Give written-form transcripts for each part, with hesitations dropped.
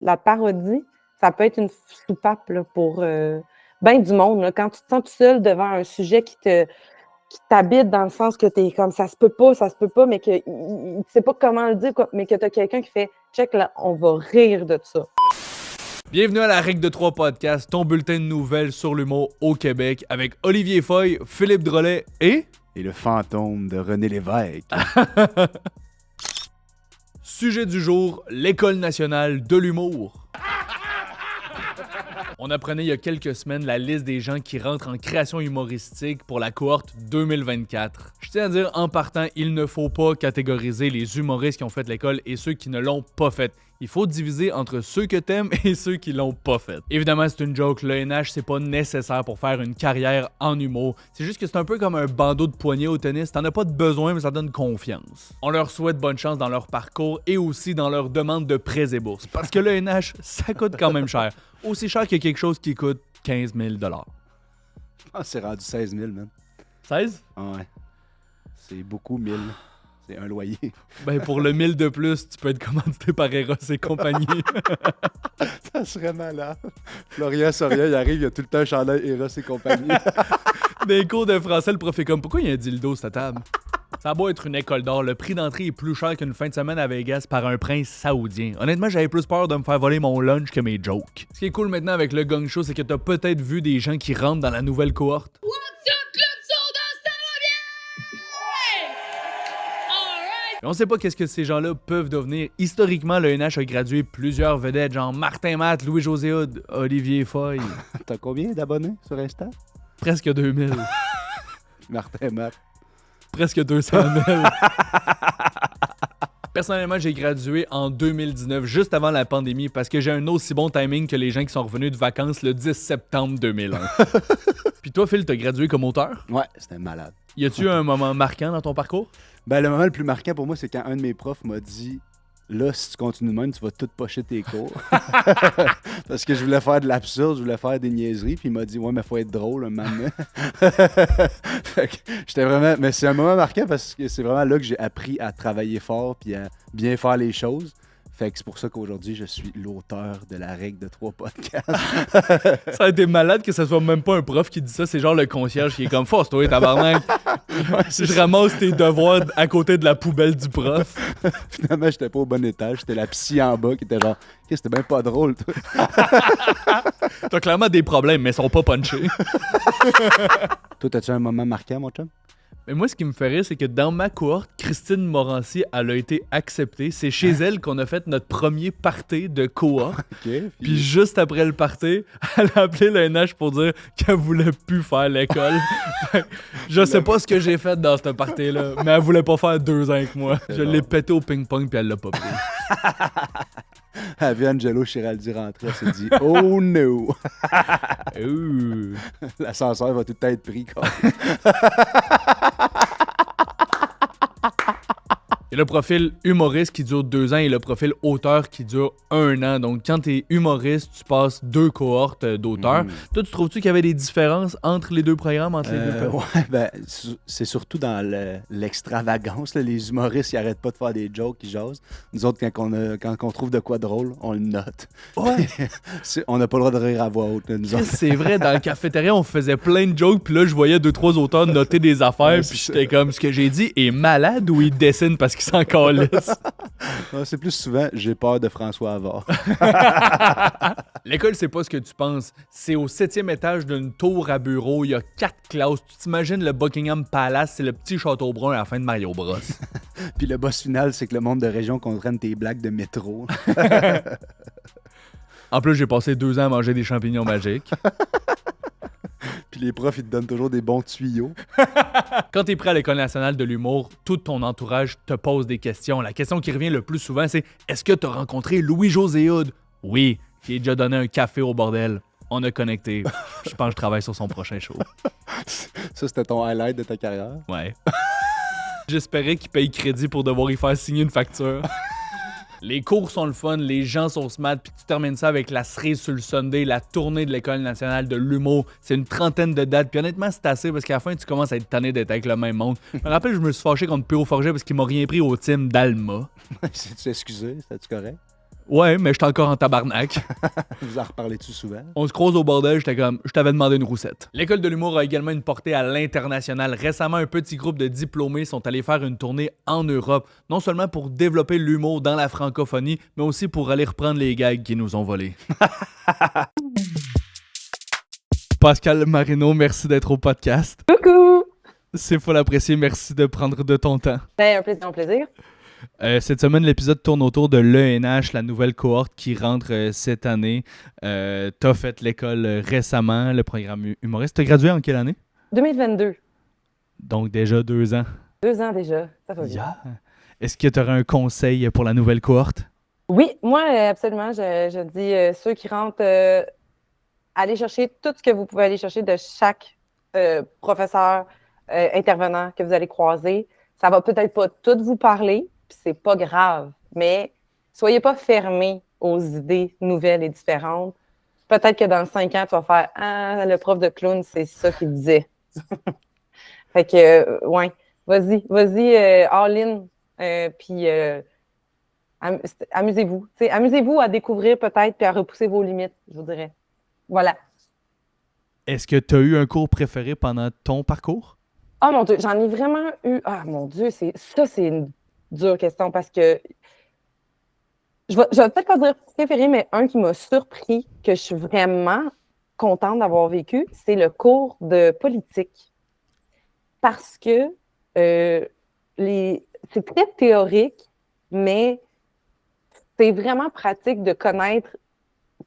la parodie, ça peut être une soupape là, pour ben du monde. Là, quand tu te sens tout seul devant un sujet qui t'habite dans le sens que t'es comme ça se peut pas, mais que tu sais pas comment le dire, mais que t'as quelqu'un qui fait check là, on va rire de ça. Bienvenue à la Règle de 3 podcast, ton bulletin de nouvelles sur l'humour au Québec avec Olivier Foy, Philippe Drolet et le fantôme de René Lévesque. Sujet du jour, l'École nationale de l'humour. On apprenait il y a quelques semaines la liste des gens qui rentrent en création humoristique pour la cohorte 2024. Je tiens à dire en partant, il ne faut pas catégoriser les humoristes qui ont fait l'école et ceux qui ne l'ont pas fait. Il faut diviser entre ceux que t'aimes et ceux qui l'ont pas fait. Évidemment, c'est une joke, l'ENH, c'est pas nécessaire pour faire une carrière en humour. C'est juste que c'est un peu comme un bandeau de poignet au tennis, t'en as pas de besoin, mais ça donne confiance. On leur souhaite bonne chance dans leur parcours et aussi dans leur demande de prêts et bourses. Parce que l'ENH, ça coûte quand même cher. Aussi cher que quelque chose qui coûte 15 000 $. Ah, c'est rendu 16 000, man. 16? Ah ouais. C'est beaucoup, 1000. C'est un loyer. Ben, pour le 1000 de plus, tu peux être commandité par Eros et compagnie. Ça serait malade. Florian Soria, il arrive, il a tout le temps un chandail Eros et compagnie. Dans les cours de français, le prof est comme, pourquoi il y a un dildo sur ta table? Ça a beau être une école d'art, le prix d'entrée est plus cher qu'une fin de semaine à Vegas par un prince saoudien. Honnêtement, j'avais plus peur de me faire voler mon lunch que mes jokes. Ce qui est cool maintenant avec le Gong Show, c'est que t'as peut-être vu des gens qui rentrent dans la nouvelle cohorte. What's up, Club Soda, ça va bien? Alright! Et on sait pas qu'est-ce que ces gens-là peuvent devenir. Historiquement, l'ENH a gradué plusieurs vedettes, genre Martin Matt, Louis-José Hood, Olivier Foy. T'as combien d'abonnés sur Insta? Presque 2000. Martin Matt. Presque 200 000. Personnellement, j'ai gradué en 2019, juste avant la pandémie, parce que j'ai un aussi bon timing que les gens qui sont revenus de vacances le 10 septembre 2001. Puis toi, Phil, t'as gradué comme auteur? Ouais, c'était malade. Y a-tu un moment marquant dans ton parcours? Ben, le moment le plus marquant pour moi, c'est quand un de mes profs m'a dit « Là, si tu continues de même, tu vas tout pocher tes cours. » Parce que je voulais faire de l'absurde, je voulais faire des niaiseries, puis il m'a dit « Ouais, mais faut être drôle, un moment. » Fait que j'étais vraiment... Mais c'est un moment marquant parce que c'est vraiment là que j'ai appris à travailler fort puis à bien faire les choses. Fait que c'est pour ça qu'aujourd'hui, je suis l'auteur de la Règle de 3 podcasts. Ça a été malade que ce soit même pas un prof qui dit ça, c'est genre le concierge qui est comme « Force-toi, tabarnak! » Je ramasse tes devoirs à côté de la poubelle du prof. Finalement, j'étais pas au bon étage, j'étais la psy en bas qui était genre « C'était bien pas drôle, toi. » T'as clairement des problèmes, mais ils sont pas punchés. Toi, t'as-tu un moment marquant, mon chum? Mais moi, ce qui me fait rire, c'est que dans ma cohorte, Christine Morancy, elle a été acceptée. C'est chez elle qu'on a fait notre premier party de cohorte. Okay, puis juste après le party, elle a appelé l'ENH pour dire qu'elle voulait plus faire l'école. Je sais pas ce que j'ai fait dans ce party-là, mais elle voulait pas faire 2 ans avec moi. Je l'ai pété au ping-pong puis elle l'a pas pris. Elle vu Angelo Chiraldi rentrer, elle s'est dit « Oh no! » L'ascenseur va tout le temps être pris, quoi. Il y a le profil humoriste qui dure 2 ans et le profil auteur qui dure 1 an. Donc, quand t'es humoriste, tu passes 2 cohortes d'auteurs. Toi, tu trouves-tu qu'il y avait des différences entre les deux programmes, entre les deux programmes? Ouais, ben, c'est surtout dans l'extravagance. Là. Les humoristes, ils arrêtent pas de faire des jokes, ils jasent. Nous autres, quand on trouve de quoi drôle, on le note. Ouais. On n'a pas le droit de rire à voix haute, là, nous autres. C'est vrai, dans la cafétéria, on faisait plein de jokes, puis là, je voyais 2-3 auteurs noter des affaires, puis j'étais comme, ce que j'ai dit est malade ou il dessine parce qu'il s'en calisse? Non, c'est plus souvent, j'ai peur de François Havard. L'école, c'est pas ce que tu penses. C'est au 7e étage d'une tour à bureau, il y a 4 classes. Tu t'imagines le Buckingham Palace, c'est le petit château brun à la fin de Mario Bros. Puis le boss final, c'est que le monde de région comprenne tes blagues de métro. En plus, j'ai passé 2 ans à manger des champignons magiques. Puis les profs, ils te donnent toujours des bons tuyaux. Quand t'es prêt à l'École nationale de l'humour, tout ton entourage te pose des questions. La question qui revient le plus souvent, c'est « Est-ce que t'as rencontré Louis-José Hood? » Oui, il a déjà donné un café au bordel. On a connecté. Je pense que je travaille sur son prochain show. Ça, c'était ton highlight de ta carrière? Ouais. J'espérais qu'il paye crédit pour devoir y faire signer une facture. Les cours sont le fun, les gens sont smart, puis tu termines ça avec la cerise sur le Sunday, la tournée de l'École nationale de l'humour. C'est une 30aine de dates, puis honnêtement, c'est assez parce qu'à la fin, tu commences à être tanné d'être avec le même monde. Je me rappelle, je me suis fâché contre P.O. Forget parce qu'il m'a rien pris au team d'Alma. C'est-tu excusé? C'était-tu correct? Ouais, mais j'étais encore en tabarnak. Vous en reparlez-tu souvent? On se croise au bordel, j'étais comme, je t'avais demandé une roussette. L'école de l'humour a également une portée à l'international. Récemment, un petit groupe de diplômés sont allés faire une tournée en Europe, non seulement pour développer l'humour dans la francophonie, mais aussi pour aller reprendre les gags qui nous ont volés. Pascal Marino, merci d'être au podcast. Coucou! C'est full apprécié, merci de prendre de ton temps. Ben, un plaisir, un plaisir. Cette semaine, l'épisode tourne autour de l'ENH, la nouvelle cohorte qui rentre cette année. T'as fait l'école récemment, le programme humoriste. T'as gradué en quelle année? 2022. Donc déjà 2 ans. 2 ans déjà. Ça va bien. Yeah. Est-ce que tu aurais un conseil pour la nouvelle cohorte? Oui, moi, absolument. Je dis ceux qui rentrent, allez chercher tout ce que vous pouvez aller chercher de chaque professeur, intervenant que vous allez croiser. Ça va peut-être pas tout vous parler, puis c'est pas grave, mais soyez pas fermés aux idées nouvelles et différentes. Peut-être que dans 5 ans, tu vas faire Ah, le prof de clown, c'est ça qu'il disait. Fait que, ouais, vas-y, all in, puis amusez-vous. T'sais, amusez-vous à découvrir peut-être, puis à repousser vos limites, je vous dirais. Voilà. Est-ce que tu as eu un cours préféré pendant ton parcours? Oh mon Dieu, j'en ai vraiment eu. Ah mon Dieu, c'est une dure question parce que je vais peut-être pas dire préféré, mais un qui m'a surpris, que je suis vraiment contente d'avoir vécu, c'est le cours de politique. Parce que c'est très théorique, mais c'est vraiment pratique de connaître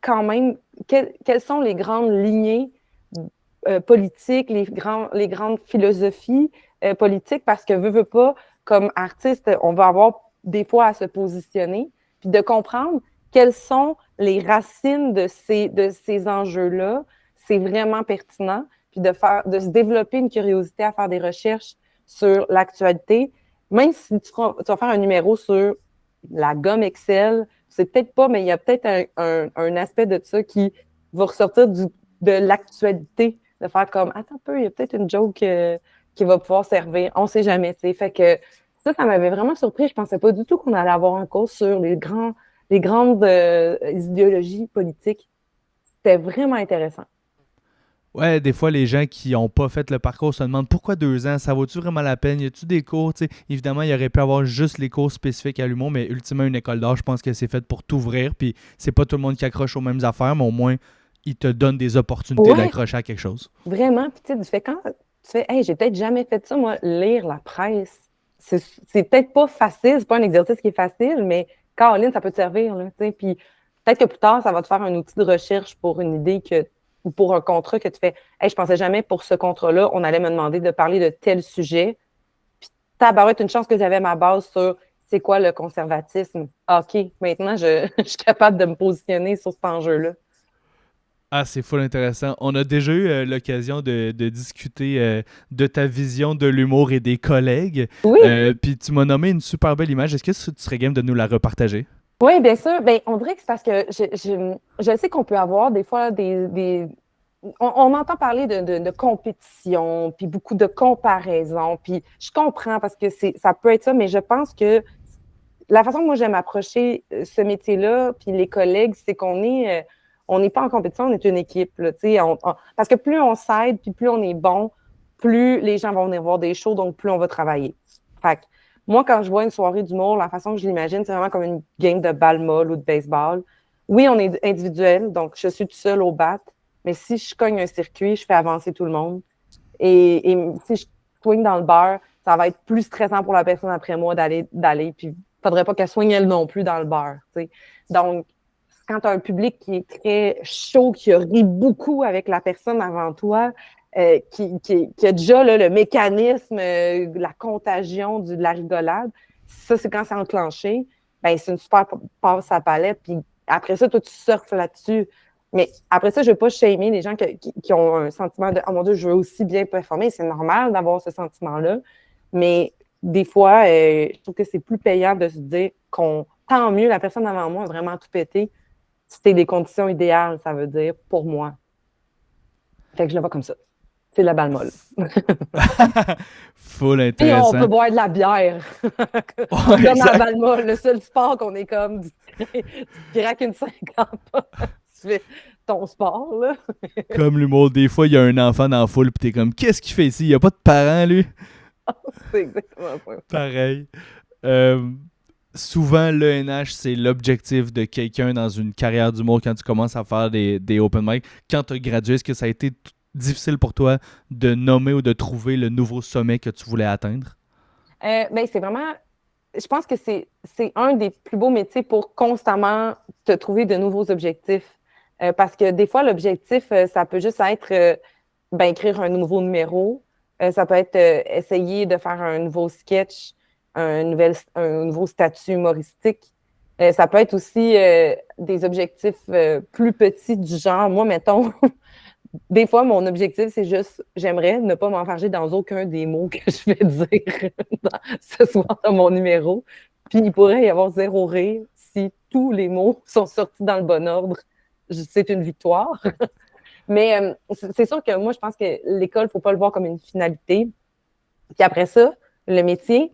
quand même quelles sont les grandes lignées politiques, les grandes philosophies politiques, parce que veut pas, comme artiste, on va avoir des fois à se positionner, puis de comprendre quelles sont les racines de ces enjeux-là, c'est vraiment pertinent, puis de se développer une curiosité à faire des recherches sur l'actualité, même si tu vas faire un numéro sur la gomme Excel, c'est peut-être pas, mais il y a peut-être un aspect de ça qui va ressortir de l'actualité, de faire comme, attends un peu, il y a peut-être une joke qui va pouvoir servir, on sait jamais, tu sais. Fait que ça m'avait vraiment surpris. Je pensais pas du tout qu'on allait avoir un cours sur les grandes idéologies politiques. C'était vraiment intéressant. Ouais, des fois, les gens qui n'ont pas fait le parcours se demandent pourquoi 2 ans, ça vaut-tu vraiment la peine? Y a-tu des cours? T'sais, évidemment, il aurait pu avoir juste les cours spécifiques à l'humour, mais ultimement, une école d'art, je pense que c'est fait pour t'ouvrir. Puis c'est pas tout le monde qui accroche aux mêmes affaires, mais au moins, il te donne des opportunités Ouais. d'accrocher à quelque chose. Vraiment. Puis tu sais, quand tu fais, hey, j'ai peut-être jamais fait ça, moi, lire la presse. C'est peut-être pas facile, c'est pas un exercice qui est facile, mais Caroline, ça peut te servir, là, tu sais. Puis peut-être que plus tard, ça va te faire un outil de recherche pour une idée ou pour un contrat que tu fais. Hey, je pensais jamais pour ce contrat-là, on allait me demander de parler de tel sujet. Puis tabarouette, une chance que j'avais ma base sur c'est quoi le conservatisme. OK, maintenant, je suis capable de me positionner sur cet enjeu-là. Ah, c'est full intéressant. On a déjà eu l'occasion de discuter de ta vision de l'humour et des collègues. Oui. Puis tu m'as nommé une super belle image. Est-ce que tu serais game de nous la repartager? Oui, bien sûr. Ben, on dirait que c'est parce que je sais qu'on peut avoir des fois on entend parler de compétition, puis beaucoup de comparaison, puis je comprends parce que ça peut être ça, mais je pense que la façon que moi j'aime approcher ce métier-là, puis les collègues, c'est on n'est pas en compétition, on est une équipe, là, parce que plus on s'aide, puis plus on est bon, plus les gens vont venir voir des shows, donc plus on va travailler. Fait que moi, quand je vois une soirée d'humour, la façon que je l'imagine, c'est vraiment comme une game de balle molle ou de baseball. Oui, on est individuel, donc je suis tout seul au bat, mais si je cogne un circuit, je fais avancer tout le monde. Et si je swing dans le beurre, ça va être plus stressant pour la personne après moi d'aller, puis il faudrait pas qu'elle swing elle non plus dans le beurre. T'sais. Donc, quand tu as un public qui est très chaud, qui a ri beaucoup avec la personne avant toi, qui a déjà là, le mécanisme, la contagion de la rigolade, ça, c'est quand c'est enclenché, ben, c'est une super passe à palette. Puis après ça, toi, tu surfes là-dessus. Mais après ça, je ne veux pas shamer les gens qui ont un sentiment de « Oh mon Dieu, je veux aussi bien performer ». C'est normal d'avoir ce sentiment-là. Mais des fois, je trouve que c'est plus payant de se dire tant mieux, la personne avant moi a vraiment tout pété. C'était des conditions idéales, ça veut dire, pour moi. Fait que je le vois comme ça. C'est la balle molle. Full Et on intéressant. peut boire de la bière. Ouais, Comme à la exact. balle molle, le seul sport qu'on est comme, tu craques une 50, tu fais ton sport, là. Comme l'humour, des fois, il y a un enfant dans la foule, pis t'es comme, qu'est-ce qu'il fait ici? Il y a pas de parents, lui? C'est exactement ça. Pareil. Euh, Souvent, l'ENH, c'est l'objectif de quelqu'un dans une carrière d'humour quand tu commences à faire des open mic. Quand tu as gradué, est-ce que ça a été difficile pour toi de nommer ou de trouver le nouveau sommet que tu voulais atteindre? Ben, c'est vraiment, je pense que c'est un des plus beaux métiers pour constamment te trouver de nouveaux objectifs. Parce que des fois, l'objectif, ça peut juste être ben, écrire un nouveau numéro. Ça peut être essayer de faire un nouveau sketch, un nouveau statut humoristique. Ça peut être aussi des objectifs plus petits du genre, moi, mettons, des fois, mon objectif, c'est juste, j'aimerais ne pas m'enfarger dans aucun des mots que je vais dire ce soir dans mon numéro. Puis il pourrait y avoir zéro rire si tous les mots sont sortis dans le bon ordre. C'est une victoire. Mais c'est sûr que moi, je pense que l'école, il ne faut pas le voir comme une finalité. Puis après ça, le métier,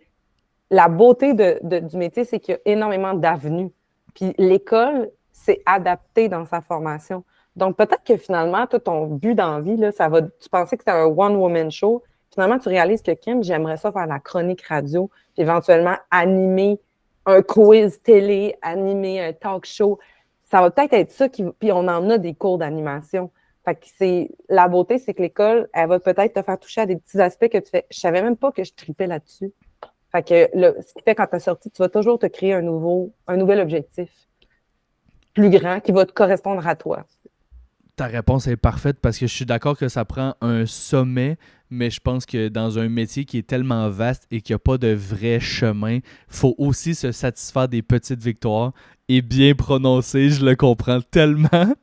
la beauté du métier, c'est qu'il y a énormément d'avenues. Puis l'école, c'est adapté dans sa formation. Donc peut-être que finalement, toi, ton but dans la vie, là, tu pensais que c'était un one-woman show. Finalement, tu réalises que Kim, j'aimerais ça faire la chronique radio, puis éventuellement animer un quiz télé, animer un talk show. Ça va peut-être être ça puis on en a des cours d'animation. Fait que la beauté, c'est que l'école, elle va peut-être te faire toucher à des petits aspects que tu fais. Je savais même pas que je tripais là-dessus. Fait que ce qui fait quand tu es sorti, tu vas toujours te créer un nouvel objectif plus grand qui va te correspondre à toi. Ta réponse est parfaite parce que je suis d'accord que ça prend un sommet, mais je pense que dans un métier qui est tellement vaste et qu'il n'y a pas de vrai chemin, il faut aussi se satisfaire des petites victoires et bien prononcer, je le comprends tellement.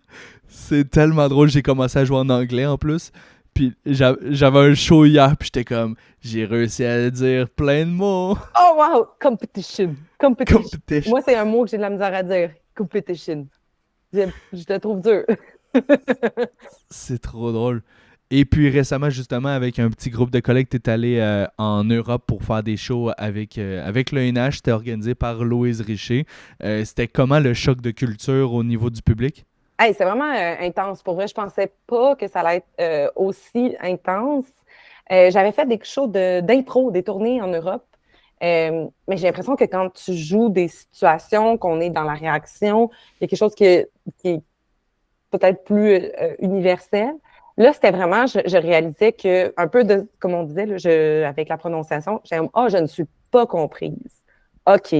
C'est tellement drôle, j'ai commencé à jouer en anglais en plus. Puis j'avais un show hier, puis j'étais comme, j'ai réussi à dire plein de mots. Oh wow! Competition. Competition. Moi, c'est un mot que j'ai de la misère à dire. Competition. Je te trouve dur. C'est trop drôle. Et puis récemment, justement, avec un petit groupe de collègues, tu es allé en Europe pour faire des shows avec l'ENH. C'était organisé par Louise Richer. C'était comment le choc de culture au niveau du public? Hey, c'est vraiment intense. Pour vrai, je pensais pas que ça allait être aussi intense. J'avais fait des shows d'impro, des tournées en Europe. Mais j'ai l'impression que quand tu joues des situations, qu'on est dans la réaction, il y a quelque chose qui est peut-être plus universel. Là, c'était vraiment, je réalisais que, un peu de, comme on disait, là, avec la prononciation, je ne suis pas comprise. OK.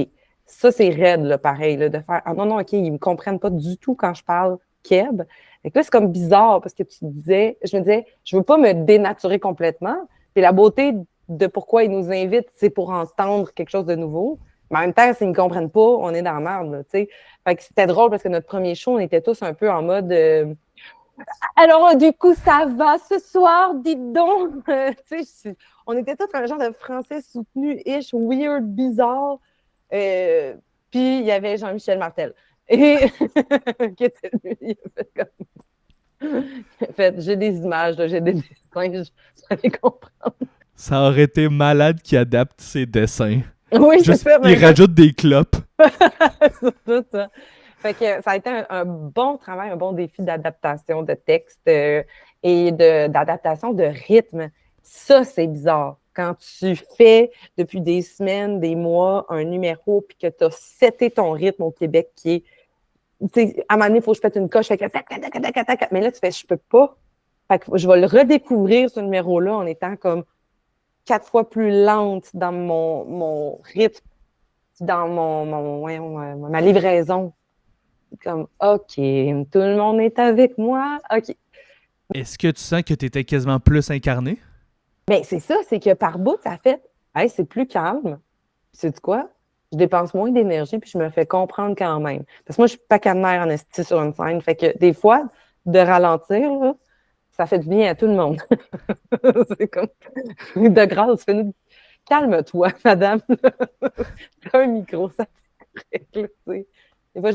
Ça, c'est raide, là, pareil, là, de faire, ah non, non, OK, ils ne me comprennent pas du tout quand je parle Keb. Fait que là, c'est comme bizarre parce que je me disais, je ne veux pas me dénaturer complètement. Puis la beauté de pourquoi ils nous invitent, c'est pour entendre quelque chose de nouveau. Mais en même temps, s'ils ne me comprennent pas, on est dans la merde, là, tu sais. Fait que c'était drôle parce que notre premier show, on était tous un peu en mode alors, du coup, ça va ce soir, dites donc. On était tous un genre de français soutenu-ish, weird, bizarre. Puis, il y avait Jean-Michel Martel. Et qui était lui, il a fait comme. Il a fait, j'ai des images, là, j'ai des dessins, vous allez comprendre. Ça aurait été malade qui adapte ses dessins. Oui, c'est Juste, ça. il rajoute des clopes. C'est tout ça. Fait que ça a été un bon travail, un bon défi d'adaptation de texte et d'adaptation de rythme. Ça, c'est bizarre. Quand tu fais depuis des semaines, des mois, un numéro, puis que tu as seté ton rythme au Québec qui est. À un moment donné, il faut que je fasse une coche, fait que mais là, tu fais, je peux pas. Fait que je vais le redécouvrir, ce numéro-là, en étant comme 4 fois plus lente dans mon rythme, dans ma livraison. Comme, OK, tout le monde est avec moi. OK. Est-ce que tu sens que tu étais quasiment plus incarné? Bien, c'est ça, c'est que par bout, ça fait, hey, c'est plus calme. Sais-tu quoi? Je dépense moins d'énergie puis je me fais comprendre quand même. Parce que moi, je suis pas nerfs en esti sur une scène. Fait que des fois, de ralentir, là, ça fait du bien à tout le monde. C'est comme, de grâce, fais-nous. Calme-toi, madame. T'as un micro, ça te règle, tu sais. Des fois,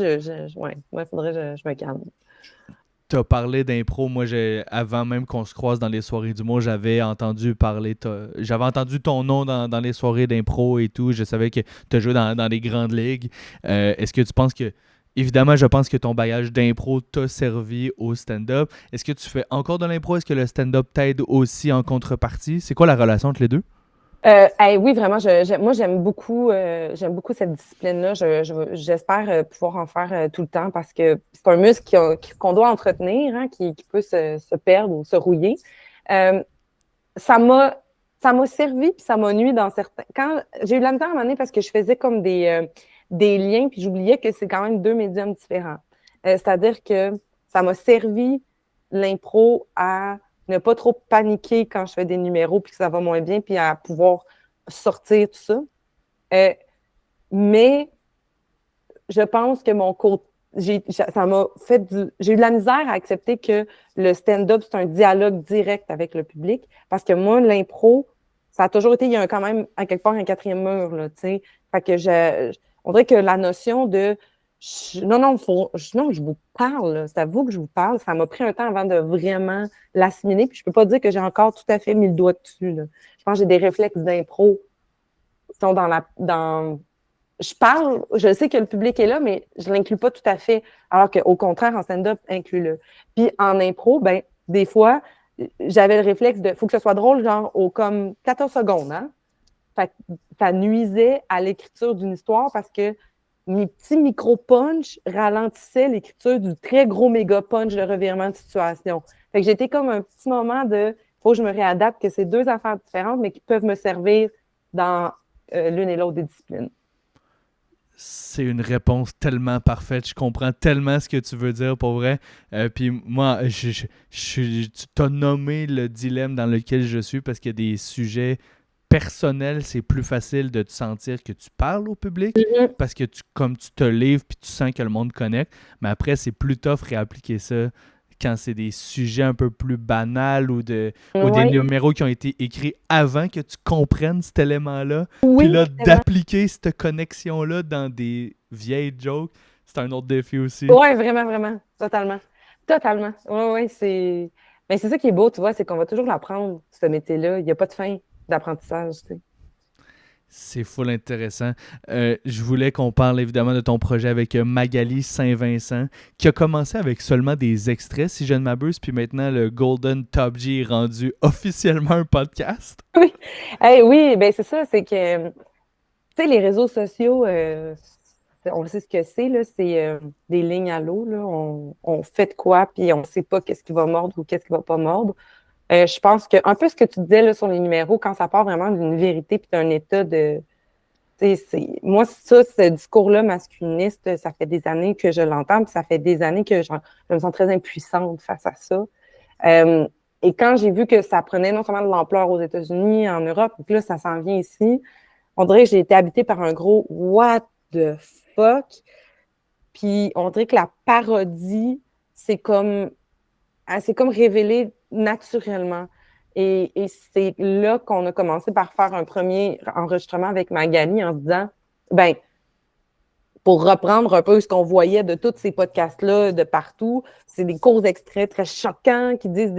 ouais, faudrait que je me calme. t'as parlé d'impro. Moi, avant même qu'on se croise dans les soirées d'humour, j'avais entendu ton nom dans les soirées d'impro et tout. Je savais que t'as joué dans les grandes ligues. Est-ce que tu penses que... Évidemment, je pense que ton bagage d'impro t'a servi au stand-up. Est-ce que tu fais encore de l'impro? Est-ce que le stand-up t'aide aussi en contrepartie? C'est quoi la relation entre les deux? Oui, vraiment, moi j'aime beaucoup cette discipline-là. J'espère pouvoir en faire tout le temps parce que c'est un muscle qu'on doit entretenir, hein, qui peut se perdre ou se rouiller. Euh, ça m'a servi puis ça m'a nui dans certains. Quand j'ai eu de la misère à un moment donné parce que je faisais comme des liens puis j'oubliais que c'est quand même deux médiums différents. C'est-à-dire que ça m'a servi l'impro à ne pas trop paniquer quand je fais des numéros puis que ça va moins bien, puis à pouvoir sortir tout ça. Mais je pense que mon côté, ça m'a fait j'ai eu de la misère à accepter que le stand-up, c'est un dialogue direct avec le public, parce que moi, l'impro, ça a toujours été, il y a quand même, à quelque part, un quatrième mur, là, tu sais. Fait que on dirait que la notion de non, je vous parle, là, c'est à vous que je vous parle. Ça m'a pris un temps avant de vraiment l'assimiler. Puis je peux pas dire que j'ai encore tout à fait mis le doigt dessus, là. Je pense que j'ai des réflexes d'impro qui sont je parle, je sais que le public est là, mais je ne l'inclus pas tout à fait. Alors qu'au contraire, en stand-up, inclus-le. Puis en impro, ben, des fois, j'avais le réflexe de faut que ce soit drôle, genre comme 14 secondes, hein? Fait que ça nuisait à l'écriture d'une histoire parce que mes petits micro-punch ralentissaient l'écriture du très gros méga-punch de revirement de situation. Fait que j'étais comme un petit moment de faut que je me réadapte, que c'est deux affaires différentes, mais qui peuvent me servir dans l'une et l'autre des disciplines. C'est une réponse tellement parfaite. Je comprends tellement ce que tu veux dire, pour vrai. Puis moi, tu t'as nommé le dilemme dans lequel je suis parce qu'il y a des sujets personnels, c'est plus facile de te sentir que tu parles au public parce que comme tu te livres puis tu sens que le monde connecte. Mais après, c'est plus tough réappliquer ça quand c'est des sujets un peu plus banals ou des numéros qui ont été écrits avant que tu comprennes cet élément-là. Oui, puis là, d'appliquer cette connexion-là dans des vieilles jokes, c'est un autre défi aussi. Oui, vraiment, vraiment. Totalement. Totalement. Oui, c'est... Mais c'est ça qui est beau, tu vois, c'est qu'on va toujours l'apprendre, ce métier-là. Il n'y a pas de fin d'apprentissage, tu sais. C'est full intéressant. Je voulais qu'on parle évidemment de ton projet avec Magali Saint-Vincent, qui a commencé avec seulement des extraits, si je ne m'abuse, puis maintenant le Golden Top G est rendu officiellement un podcast. Oui, oui, ben c'est ça, c'est que, tu sais, les réseaux sociaux, on sait ce que c'est, là, c'est des lignes à l'eau, là. On fait de quoi, puis on ne sait pas qu'est-ce qui va mordre ou qu'est-ce qui ne va pas mordre. Je pense que un peu ce que tu disais là, sur les numéros, quand ça part vraiment d'une vérité puis d'un état de... Moi, ça, ce discours-là masculiniste, ça fait des années que je l'entends, puis ça fait des années que je me sens très impuissante face à ça. Et quand j'ai vu que ça prenait non seulement de l'ampleur aux États-Unis, en Europe, puis là, ça s'en vient ici, on dirait que j'ai été habitée par un gros « what the fuck ». Puis on dirait que la parodie, c'est comme révélé naturellement. Et c'est là qu'on a commencé par faire un premier enregistrement avec Magali en se disant, ben, pour reprendre un peu ce qu'on voyait de tous ces podcasts-là de partout, c'est des courts extraits très choquants qui disent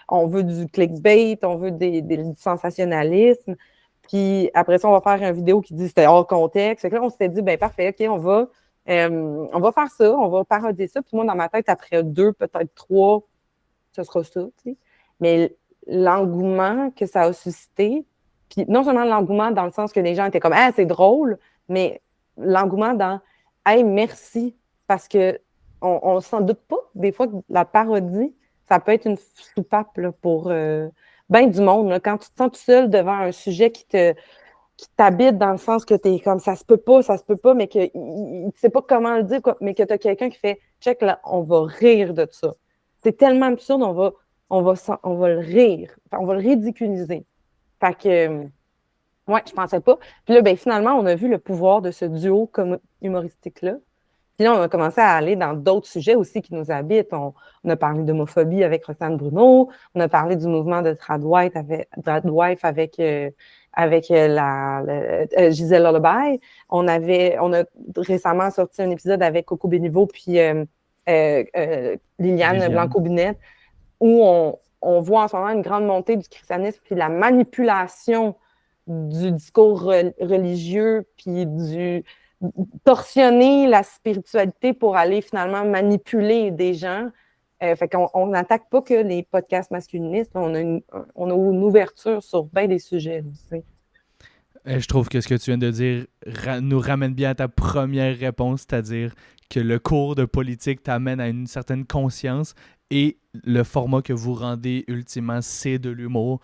on veut du clickbait, on veut du sensationnalisme. Puis après ça, on va faire une vidéo qui dit c'était hors contexte. Fait que là, on s'était dit, ben parfait, OK, on va faire ça, on va parodier ça. Puis moi, dans ma tête, après 2, peut-être 3, ce sera ça, tu sais. Mais l'engouement que ça a suscité, puis non seulement l'engouement dans le sens que les gens étaient comme « Ah, c'est drôle », mais l'engouement dans « Hey, merci », parce que on s'en doute pas, des fois, que la parodie, ça peut être une soupape là, pour ben du monde. Là. Quand tu te sens tout seul devant un sujet qui t'habite dans le sens que tu es comme « Ça se peut pas », mais que tu sais pas comment le dire, mais que tu as quelqu'un qui fait « Check, là, on va rire de ça ». C'est tellement absurde, on va le rire. On va le ridiculiser. Fait que, ouais, je pensais pas. Puis là, ben, finalement, on a vu le pouvoir de ce duo humoristique-là. Puis là, on a commencé à aller dans d'autres sujets aussi qui nous habitent. On a parlé d'homophobie avec Roxane Bruno. On a parlé du mouvement de Tradwife avec Gisèle Lullaby. On a récemment sorti un épisode avec Coco Béliveau puis Liliane Blanco-Binette, où on voit en ce moment une grande montée du christianisme, puis la manipulation du discours religieux, puis torsionner la spiritualité pour aller finalement manipuler des gens. Fait qu'on n'attaque pas que les podcasts masculinistes, on a une ouverture sur bien des sujets aussi. Je trouve que ce que tu viens de dire nous ramène bien à ta première réponse, c'est-à-dire que le cours de politique t'amène à une certaine conscience et le format que vous rendez ultimement, c'est de l'humour.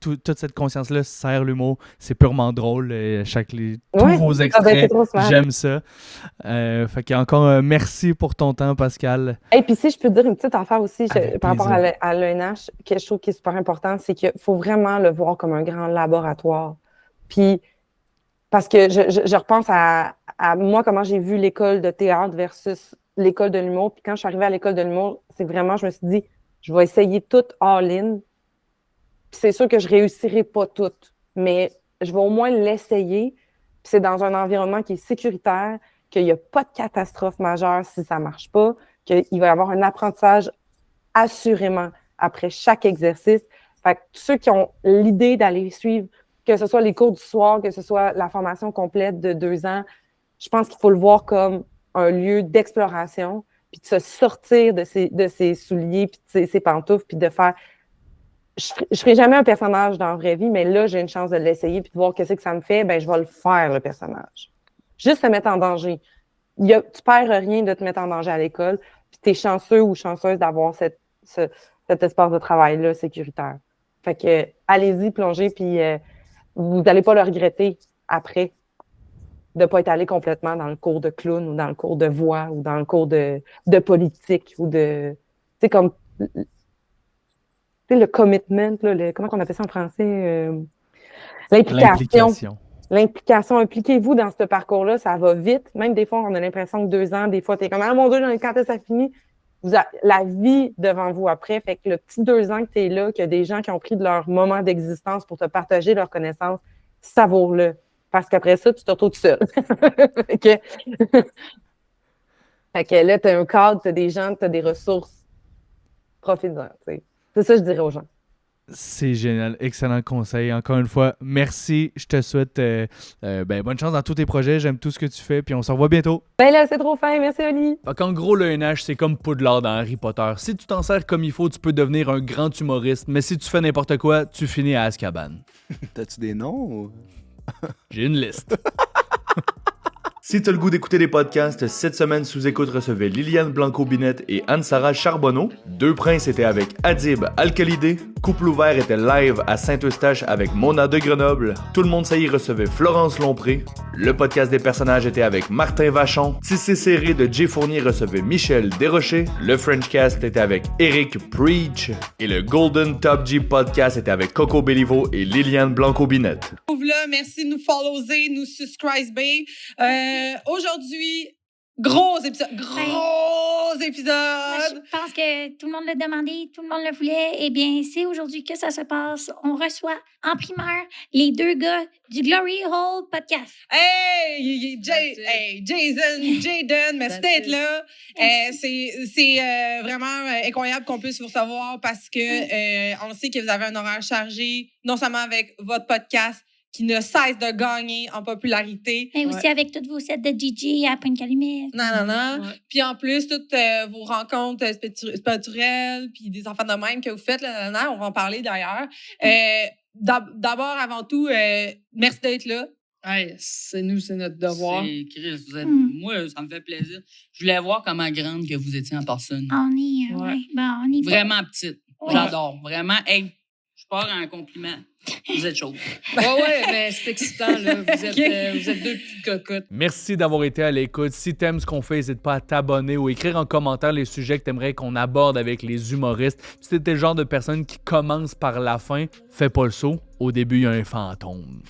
Toute cette conscience-là sert l'humour. C'est purement drôle. Tous vos extraits, j'aime ça. Fait qu'encore merci pour ton temps, Pascal. Et puis si je peux te dire une petite affaire aussi par rapport à l'ENH, que je trouve qui est super important, c'est qu'il faut vraiment le voir comme un grand laboratoire. Puis, parce que je repense à moi, comment j'ai vu l'école de théâtre versus l'école de l'humour. Puis quand je suis arrivée à l'école de l'humour, c'est vraiment, je me suis dit, je vais essayer tout all-in. Puis c'est sûr que je réussirai pas tout, mais je vais au moins l'essayer. Puis c'est dans un environnement qui est sécuritaire, qu'il n'y a pas de catastrophe majeure si ça marche pas, qu'il va y avoir un apprentissage assurément après chaque exercice. Fait que ceux qui ont l'idée d'aller suivre, que ce soit les cours du soir, que ce soit la formation complète de 2 ans, je pense qu'il faut le voir comme un lieu d'exploration, puis de se sortir de ses souliers, puis de ses pantoufles, puis de faire... Je ferai jamais un personnage dans la vraie vie, mais là, j'ai une chance de l'essayer, puis de voir qu'est-ce que ça me fait, ben je vais le faire, le personnage. Juste se mettre en danger. Tu perds rien de te mettre en danger à l'école, puis t'es chanceux ou chanceuse d'avoir cet espace de travail-là sécuritaire. Fait que, allez-y, plongez, puis vous n'allez pas le regretter après de ne pas être allé complètement dans le cours de clown ou dans le cours de voix ou dans le cours de politique ou de... Tu sais, comme... Tu sais, le commitment, là, comment on appelle ça en français? L'implication. L'implication. Impliquez-vous dans ce parcours-là, ça va vite. Même des fois, on a l'impression que 2 ans, des fois, t'es comme « Ah mon Dieu, quand ça finit? » Vous avez la vie devant vous après. Fait que le petit 2 ans que t'es là, qu'il y a des gens qui ont pris de leur moment d'existence pour te partager leurs connaissances, savoure-le. Parce qu'après ça, tu te retrouves tout seul. fait que là, t'as un cadre, t'as des gens, t'as des ressources. Profite-en, tu sais. C'est ça que je dirais aux gens. C'est génial. Excellent conseil. Encore une fois, merci. Je te souhaite bonne chance dans tous tes projets. J'aime tout ce que tu fais. Puis on se revoit bientôt. Ben là, c'est trop fin. Merci, Oli. En gros, le NH, c'est comme Poudlard dans Harry Potter. Si tu t'en sers comme il faut, tu peux devenir un grand humoriste. Mais si tu fais n'importe quoi, tu finis à Azkaban. T'as-tu des noms ou... J'ai une liste. Si tu as le goût d'écouter des podcasts, cette semaine sous écoute recevait Liliane Blanco-Binette et Anne-Sara Charbonneau. Deux Princes étaient avec Adib Alcalidé. Couple ouvert était live à Saint-Eustache avec Mona de Grenoble. Tout le monde ça y recevait Florence Lompré. Le podcast des personnages était avec Martin Vachon. Tissé serré de Jay Fournier recevait Michel Desrochers. Le Frenchcast était avec Eric Preach. Et le Golden Top G podcast était avec Coco Bellivo et Liliane Blanco-Binette. Là, merci de nous follower, nous subscriber. Aujourd'hui, gros épisode. Moi, je pense que tout le monde l'a demandé, tout le monde le voulait. Eh bien, c'est aujourd'hui que ça se passe. On reçoit en primeur les 2 gars du Glory Hole Podcast. Hey, Jason, Jaden, merci d'être là. C'est vraiment incroyable qu'on puisse vous recevoir parce que on sait que vous avez un horaire chargé, non seulement avec votre podcast, qui ne cesse de gagner en popularité. Et aussi avec tous vos sets de DJ à Pointe-Calumet. Non. Ouais. Puis en plus, toutes vos rencontres spirituelles, puis des enfants de même que vous faites, on va en parler d'ailleurs. D'abord, avant tout, merci d'être là. Hey, c'est notre devoir. C'est Chris, moi, ça me fait plaisir. Je voulais voir comment grande que vous étiez en personne. On est, on est Vraiment petite. Ouais. J'adore. Vraiment, hey, je pars un compliment. Vous êtes chauds. Ouais, mais c'est excitant, là. Vous êtes 2 petites cocottes. Merci d'avoir été à l'écoute. Si t'aimes ce qu'on fait, n'hésite pas à t'abonner ou écrire en commentaire les sujets que t'aimerais qu'on aborde avec les humoristes. Si t'es le genre de personne qui commence par la fin, fais pas le saut. Au début, il y a un fantôme.